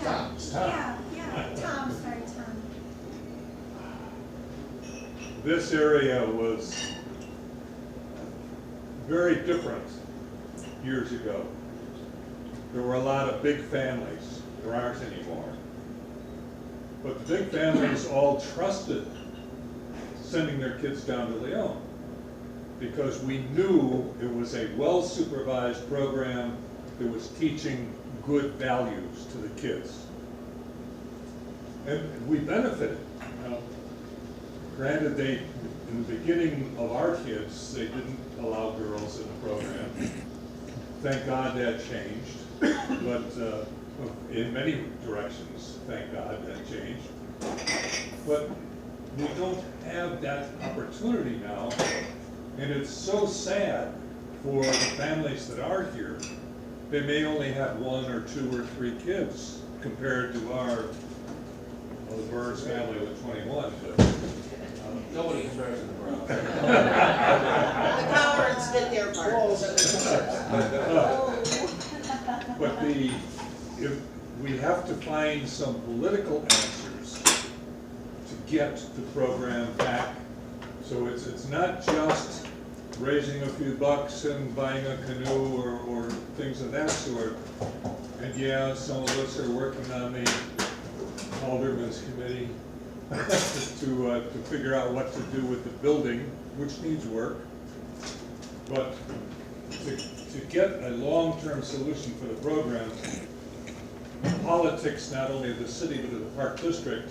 Tom. Tom, sorry, Tom. This area was very different years ago. There were a lot of big families. There aren't anymore. But the big families all trusted sending their kids down to Leon because we knew it was a well-supervised program that was teaching good values to the kids. And we benefited. Granted, in the beginning of our kids, they didn't allow girls in the program. Thank God that changed. But in many directions, thank God that changed. But we don't have that opportunity now. And it's so sad for the families that are here. They may only have 1 or 2 or 3 kids compared to our, well, the Burns family with 21. But, Nobody compares to the Browns. The Cowards did their part. but if we have to find some political answers to get the program back. So it's not just raising a few bucks and buying a canoe or things of that sort. And yeah, some of us are working on the Alderman's Committee to figure out what to do with the building, which needs work. But to get a long-term solution for the program, politics, not only of the city but of the Park District,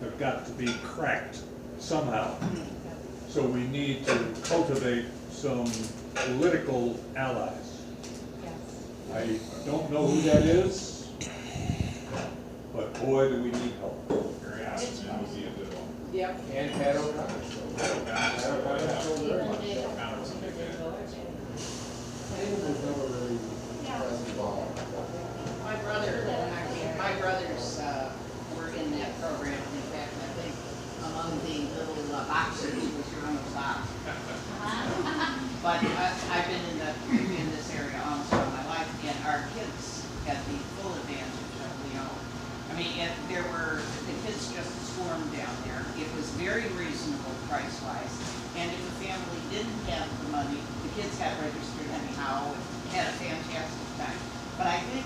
have got to be cracked somehow. So we need to cultivate some political allies. Yes. I don't know who that is, but boy, do we need help. Very awesome. That would be a good one. Yep. And Pat O'Connor. Pat O'Connor. My brothers were in that program. In fact, I think among the little boxers was Ronald Bob. But I've been in this area almost all my life, and our kids had the full advantage of Leon. I mean, the kids just swarmed down there. It was very reasonable price-wise, and if the family didn't have the money, the kids got registered anyhow and had a fantastic time. But I think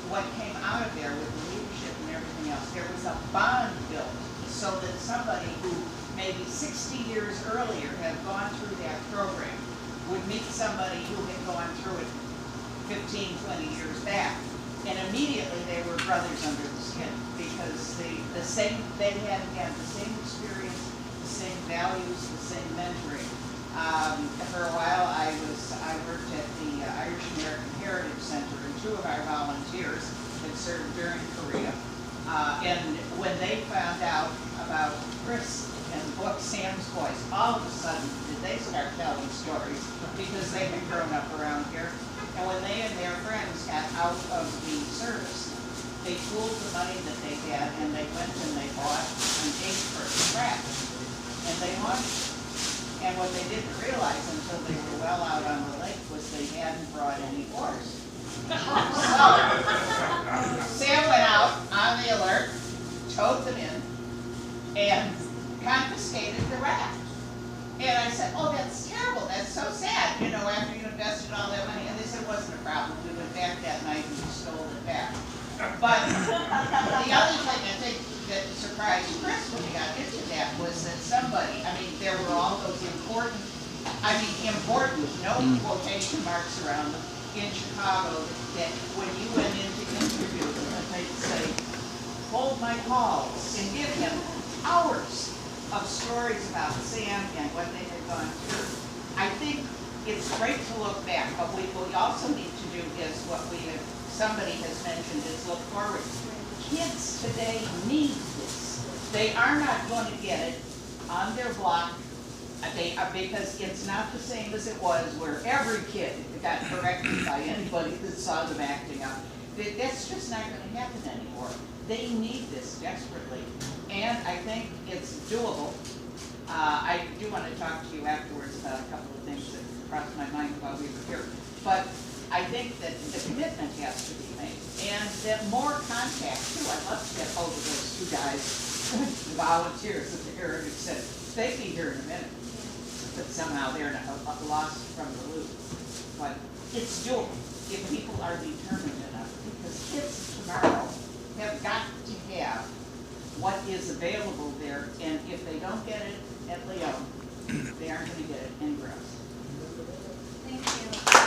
what came out of there with the leadership and everything else, there was a bond built so that somebody who maybe 60 years earlier had gone through that program would meet somebody who had gone through it 15, 20 years back. And immediately they were brothers under the skin because they had had the same experience, the same values, the same mentoring. For a while I worked at the Irish American Heritage Center, and 2 of our volunteers had served during Korea. And when they found out about Chris and the book Sam's Voice, all of a sudden did they start telling stories because they had grown up around here. And when they and their friends got out of the service, they pooled the money that they had and they went and they bought an 8-foot track and they launched it. And what they didn't realize until they were well out on the lake was they hadn't brought any oars. So Sam went out on the alert, towed them in, and confiscated the raft. And I said, oh, that's terrible, that's so sad, you know, after you invested all that money. And they said it wasn't a problem. We went back that night and we stole it back. But the other thing I think that surprised Chris when he got into that was that somebody, I mean, there were all those important, no quotation marks around them, in Chicago, that when you went in to interview them, they'd say, hold my calls, and give him hours of stories about Sam and what they had gone through. I think it's great to look back, but what we also need to do is what somebody has mentioned, is look forward. Kids today need this. They are not going to get it on their block because it's not the same as it was where every kid got corrected by anybody that saw them acting up. That's just not going to happen anymore. They need this desperately, and I think it's doable. I do want to talk to you afterwards about a couple of things that crossed my mind while we were here, but I think that the commitment has to be made, and that more contact too. I'd love to get hold of those two guys, volunteers at the Heritage Center. They'd be here in a minute, but somehow they're lost from the loop. But it's doable if people are determined enough, because kids tomorrow have got to have what is available there, and if they don't get it at Leon, they aren't gonna get it anywhere else. Thank you.